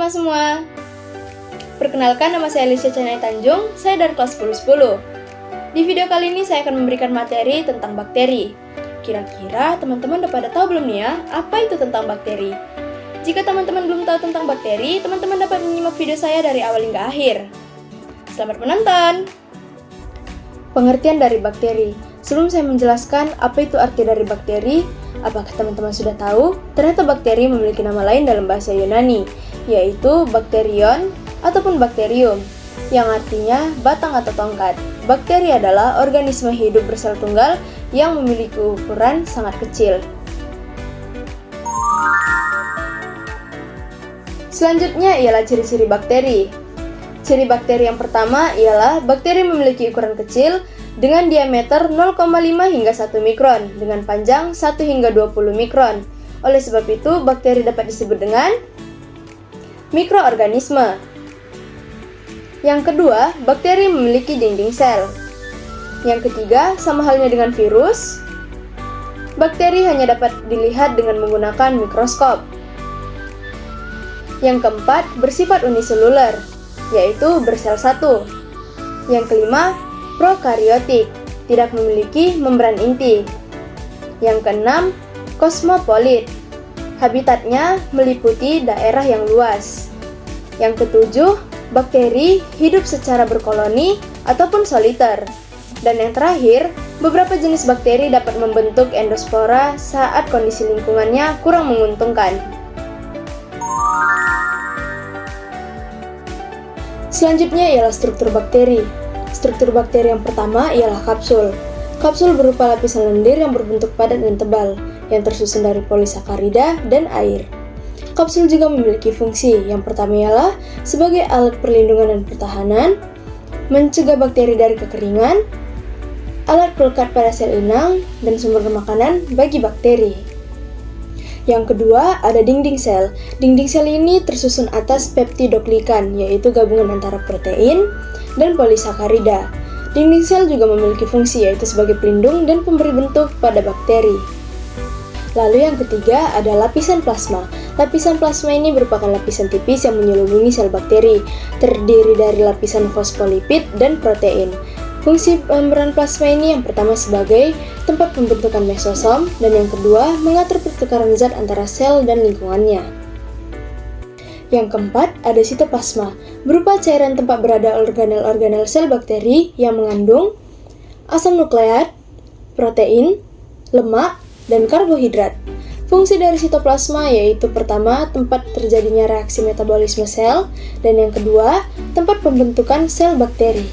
teman-teman semua. Perkenalkan, nama saya Alicia Chanai Tanjung, saya dari kelas 1010. Di video kali ini saya akan memberikan materi tentang bakteri. Kira-kira teman-teman udah pada tahu belum nih ya, apa itu tentang bakteri? Jika teman-teman belum tahu tentang bakteri, teman-teman dapat menyimak video saya dari awal hingga akhir. Selamat menonton! Pengertian dari bakteri. Sebelum saya menjelaskan apa itu arti dari bakteri, apakah teman-teman sudah tahu? Ternyata bakteri memiliki nama lain dalam bahasa Yunani, yaitu bakterion ataupun bakterium, yang artinya batang atau tongkat. Bakteri adalah organisme hidup bersel tunggal yang memiliki ukuran sangat kecil. Selanjutnya ialah ciri-ciri bakteri. Ciri bakteri yang pertama ialah bakteri memiliki ukuran kecil dengan diameter 0,5 hingga 1 mikron dengan panjang 1 hingga 20 mikron. Oleh sebab itu, bakteri dapat disebut dengan mikroorganisme. Yang kedua, bakteri memiliki dinding sel. Yang ketiga, sama halnya dengan virus, bakteri hanya dapat dilihat dengan menggunakan mikroskop. Yang keempat, bersifat uniseluler, yaitu bersel satu. Yang kelima, prokariotik, tidak memiliki membran inti. Yang keenam, kosmopolit, habitatnya meliputi daerah yang luas. Yang ketujuh, bakteri hidup secara berkoloni ataupun soliter. Dan yang terakhir, beberapa jenis bakteri dapat membentuk endospora saat kondisi lingkungannya kurang menguntungkan. Selanjutnya ialah struktur bakteri. Struktur bakteri yang pertama ialah kapsul. Kapsul berupa lapisan lendir yang berbentuk padat dan tebal, yang tersusun dari polisakarida dan air. Kapsul juga memiliki fungsi. Yang pertama ialah sebagai alat perlindungan dan pertahanan, mencegah bakteri dari kekeringan, alat pelekat pada sel inang, dan sumber makanan bagi bakteri. Yang kedua, ada dinding sel. Dinding sel ini tersusun atas peptidoglikan, yaitu gabungan antara protein dan polisakarida. Dinding sel juga memiliki fungsi, yaitu sebagai pelindung dan pemberi bentuk pada bakteri. Lalu yang ketiga, ada lapisan plasma. Lapisan plasma ini merupakan lapisan tipis yang menyelubungi sel bakteri, terdiri dari lapisan fosfolipid dan protein. Fungsi membran plasma ini yang pertama sebagai tempat pembentukan mesosom, dan yang kedua mengatur pertukaran zat antara sel dan lingkungannya. Yang keempat, ada sitoplasma, berupa cairan tempat berada organel-organel sel bakteri yang mengandung asam nukleat, protein, lemak, dan karbohidrat. Fungsi dari sitoplasma yaitu pertama, tempat terjadinya reaksi metabolisme sel, dan yang kedua, tempat pembentukan sel bakteri.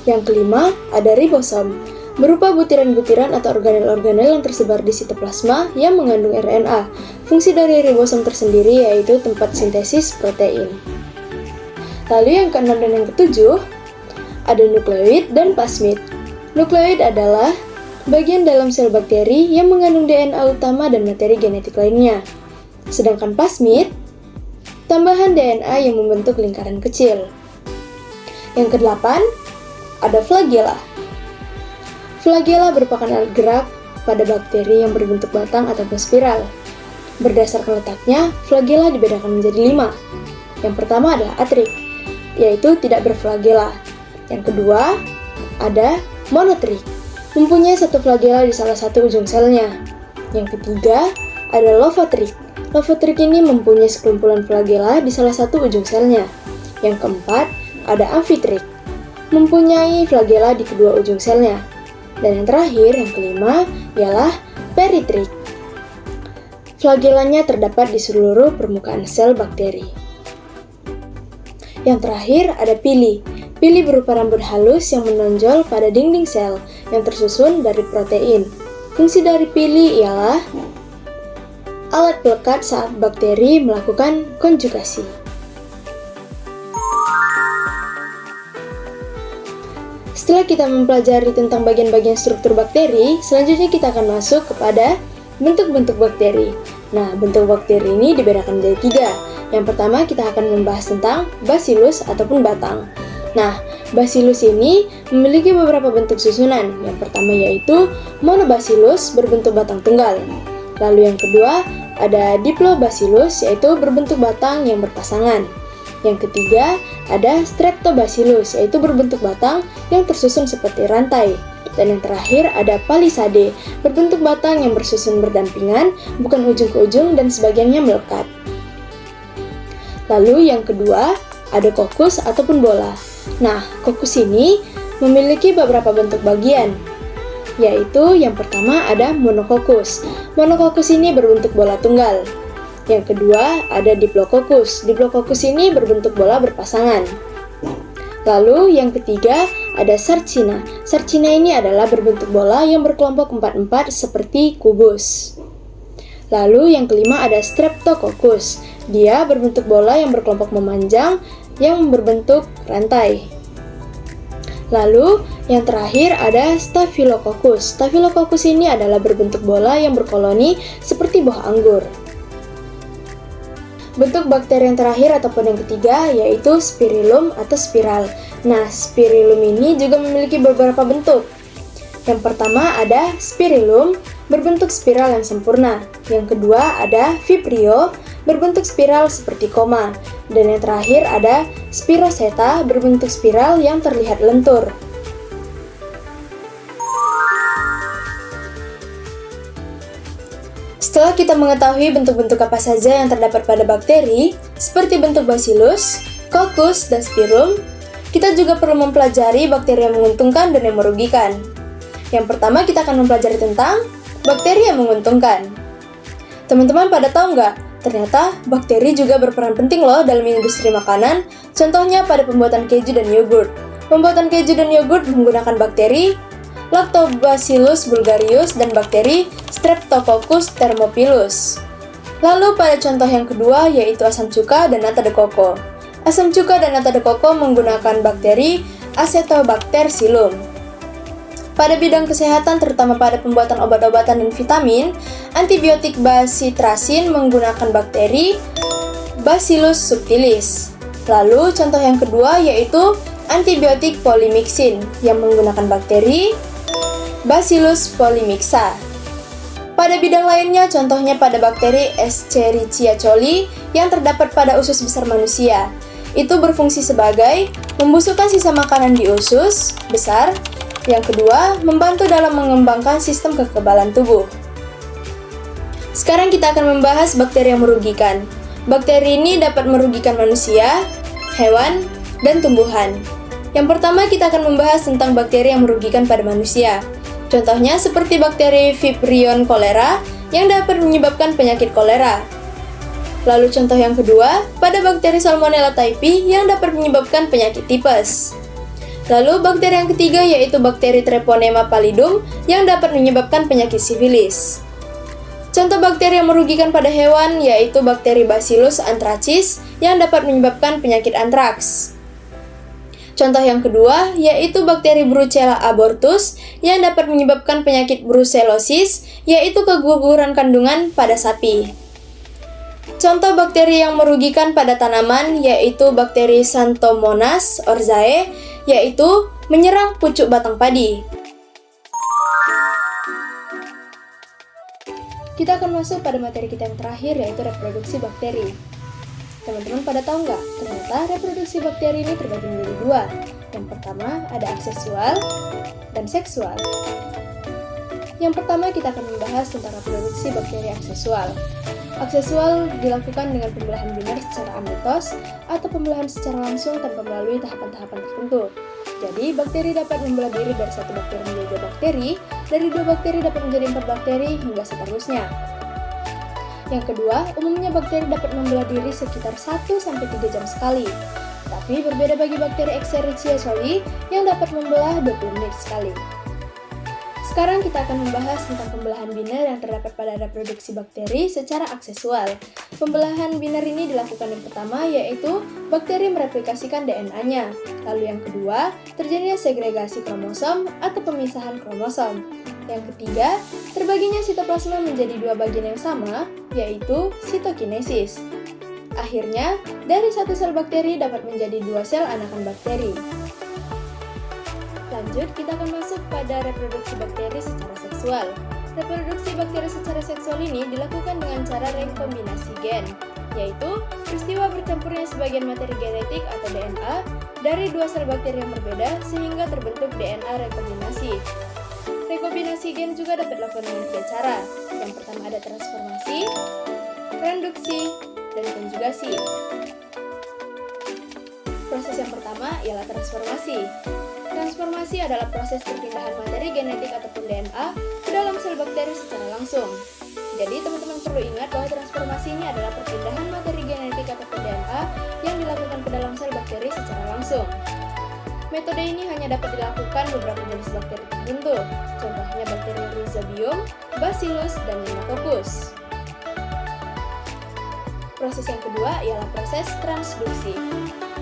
Yang kelima, ada ribosom, berupa butiran-butiran atau organel-organel yang tersebar di sitoplasma yang mengandung RNA. Fungsi dari ribosom tersendiri yaitu tempat sintesis protein. Lalu yang keenam dan yang ketujuh, ada nukleoid dan plasmid. Nukleoid adalah bagian dalam sel bakteri yang mengandung DNA utama dan materi genetik lainnya. Sedangkan plasmid, tambahan DNA yang membentuk lingkaran kecil. Yang kedelapan, ada flagela. Flagela merupakan alat gerak pada bakteri yang berbentuk batang ataupun spiral. Berdasarkan letaknya, flagela dibedakan menjadi 5. Yang pertama adalah atrik, yaitu tidak berflagela. Yang kedua, ada monotrik, mempunyai satu flagela di salah satu ujung selnya. Yang ketiga, ada lophotrik. Lophotrik ini mempunyai sekumpulan flagela di salah satu ujung selnya. Yang keempat, ada amfitrik, mempunyai flagela di kedua ujung selnya. Dan yang terakhir, yang kelima, ialah peritrik. Flagelanya terdapat di seluruh permukaan sel bakteri. Yang terakhir, ada pili. Pili berupa rambut halus yang menonjol pada dinding sel yang tersusun dari protein. Fungsi dari pili ialah alat pelekat saat bakteri melakukan konjugasi. Setelah kita mempelajari tentang bagian-bagian struktur bakteri, selanjutnya kita akan masuk kepada bentuk-bentuk bakteri. Nah, bentuk bakteri ini dibedakan menjadi 3. Yang pertama, kita akan membahas tentang bacillus ataupun batang. Nah, bacillus ini memiliki beberapa bentuk susunan. Yang pertama yaitu monobacillus berbentuk batang tunggal. Lalu yang kedua, ada Diplobacillus, yaitu berbentuk batang yang berpasangan. Yang ketiga, ada Streptobacillus, yaitu berbentuk batang yang tersusun seperti rantai. Dan yang terakhir ada Palisade, berbentuk batang yang bersusun berdampingan, bukan ujung ke ujung dan sebagiannya melekat. Lalu yang kedua, ada kokus ataupun bola. Nah, kokus ini memiliki beberapa bentuk bagian, yaitu yang pertama ada monokokus. Monokokus ini berbentuk bola tunggal. Yang kedua ada diplokokus. Diplokokus ini berbentuk bola berpasangan. Lalu yang ketiga ada sarcina. Sarcina ini adalah berbentuk bola yang berkelompok 4-4 seperti kubus. Lalu yang kelima ada streptococcus. Dia berbentuk bola yang berkelompok memanjang yang berbentuk rantai. Lalu, yang terakhir ada Staphylococcus. Staphylococcus ini adalah berbentuk bola yang berkoloni seperti buah anggur. Bentuk bakteri yang terakhir ataupun yang ketiga yaitu spirillum atau spiral. Nah, spirillum ini juga memiliki beberapa bentuk. Yang pertama ada spirillum, berbentuk spiral yang sempurna. Yang kedua ada vibrio, berbentuk spiral seperti koma. Dan yang terakhir ada spiroseta, berbentuk spiral yang terlihat lentur. Setelah kita mengetahui bentuk-bentuk apa saja yang terdapat pada bakteri, seperti bentuk bacillus, coccus, dan spirum, kita juga perlu mempelajari bakteri yang menguntungkan dan yang merugikan. Yang pertama kita akan mempelajari tentang bakteri yang menguntungkan. Teman-teman pada tahu nggak? Ternyata bakteri juga berperan penting loh dalam industri makanan, contohnya pada pembuatan keju dan yogurt. Pembuatan keju dan yogurt menggunakan bakteri Lactobacillus bulgarius dan bakteri Streptococcus thermophilus. Lalu pada contoh yang kedua yaitu asam cuka dan nata de coco. Asam cuka dan nata de coco menggunakan bakteri Acetobacter xylem. Pada bidang kesehatan, terutama pada pembuatan obat-obatan dan vitamin, antibiotik bacitracin menggunakan bakteri Bacillus subtilis. Lalu, contoh yang kedua yaitu antibiotik polymyxin yang menggunakan bakteri Bacillus polymixa. Pada bidang lainnya, contohnya pada bakteri Escherichia coli yang terdapat pada usus besar manusia. Itu berfungsi sebagai membusukkan sisa makanan di usus besar. Yang kedua, membantu dalam mengembangkan sistem kekebalan tubuh. Sekarang kita akan membahas bakteri yang merugikan. Bakteri ini dapat merugikan manusia, hewan, dan tumbuhan. Yang pertama, kita akan membahas tentang bakteri yang merugikan pada manusia. Contohnya seperti bakteri Vibrio cholera yang dapat menyebabkan penyakit kolera. Lalu contoh yang kedua, pada bakteri Salmonella typhi yang dapat menyebabkan penyakit tipes. Lalu bakteri yang ketiga yaitu bakteri Treponema pallidum yang dapat menyebabkan penyakit sifilis. Contoh bakteri yang merugikan pada hewan yaitu bakteri Bacillus anthracis yang dapat menyebabkan penyakit antraks. Contoh yang kedua yaitu bakteri Brucella abortus yang dapat menyebabkan penyakit brucellosis yaitu keguguran kandungan pada sapi. Contoh bakteri yang merugikan pada tanaman yaitu bakteri Xanthomonas orzae, yaitu menyerang pucuk batang padi. Kita akan masuk pada materi kita yang terakhir yaitu reproduksi bakteri. Teman-teman pada tahu nggak? Ternyata reproduksi bakteri ini terbagi menjadi dua. Yang pertama ada aksesual dan seksual. Yang pertama kita akan membahas tentang reproduksi bakteri aksesual. Aksesual dilakukan dengan pembelahan biner secara amitos atau pembelahan secara langsung tanpa melalui tahapan-tahapan tertentu. Jadi, bakteri dapat membelah diri dari satu bakteri menjadi dua bakteri, dari dua bakteri dapat menjadi 4 bakteri, hingga seterusnya. Yang kedua, umumnya bakteri dapat membelah diri sekitar 1-3 jam sekali. Tapi berbeda bagi bakteri Escherichia coli yang dapat membelah 20 menit sekali. Sekarang kita akan membahas tentang pembelahan biner yang terdapat pada reproduksi bakteri secara aksesual. Pembelahan biner ini dilakukan yang pertama yaitu bakteri mereplikasikan DNA-nya. Lalu yang kedua, terjadinya segregasi kromosom atau pemisahan kromosom. Yang ketiga, terbaginya sitoplasma menjadi dua bagian yang sama, yaitu sitokinesis. Akhirnya, dari satu sel bakteri dapat menjadi 2 sel anakan bakteri. Lanjut, kita akan masuk pada reproduksi bakteri secara seksual. Reproduksi bakteri secara seksual ini dilakukan dengan cara rekombinasi gen, yaitu peristiwa bercampurnya sebagian materi genetik atau DNA dari dua sel bakteri yang berbeda sehingga terbentuk DNA rekombinasi. Rekombinasi gen juga dapat dilakukan dengan tiga cara. Yang pertama ada transformasi, transduksi, dan konjugasi. Proses yang pertama ialah transformasi. Transformasi adalah proses perpindahan materi genetik ataupun DNA ke dalam sel bakteri secara langsung. Jadi teman-teman perlu ingat bahwa transformasi ini adalah perpindahan materi genetik ataupun DNA yang dilakukan ke dalam sel bakteri secara langsung. Metode ini hanya dapat dilakukan beberapa jenis bakteri tertentu, contohnya bakteri Rhizobium, Bacillus, dan Pneumococcus. Proses yang kedua ialah proses transduksi.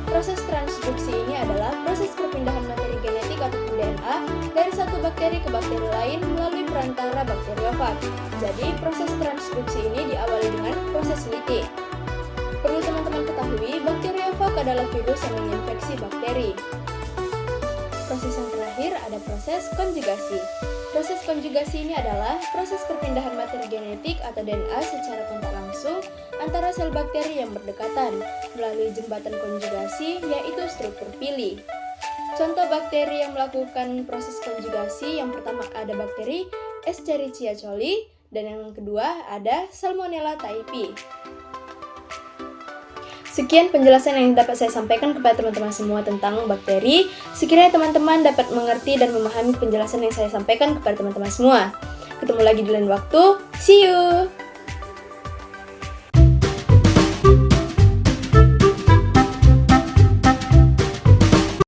Proses transduksi ini adalah proses perpindahan materi genetik atau DNA dari satu bakteri ke bakteri lain melalui perantara bakteriofag. Jadi, proses transduksi ini diawali dengan proses lytik. Perlu teman-teman ketahui, bakteriofag adalah virus yang menginfeksi bakteri. Proses yang terakhir ada proses konjugasi. Proses konjugasi ini adalah proses perpindahan materi genetik atau DNA secara kontak langsung antara sel bakteri yang berdekatan melalui jembatan konjugasi, yaitu struktur pili. Contoh bakteri yang melakukan proses konjugasi yang pertama ada bakteri Escherichia coli dan yang kedua ada Salmonella typhi. Sekian penjelasan yang dapat saya sampaikan kepada teman-teman semua tentang bakteri. Sekiranya teman-teman dapat mengerti dan memahami penjelasan yang saya sampaikan kepada teman-teman semua. Ketemu lagi di lain waktu. See you!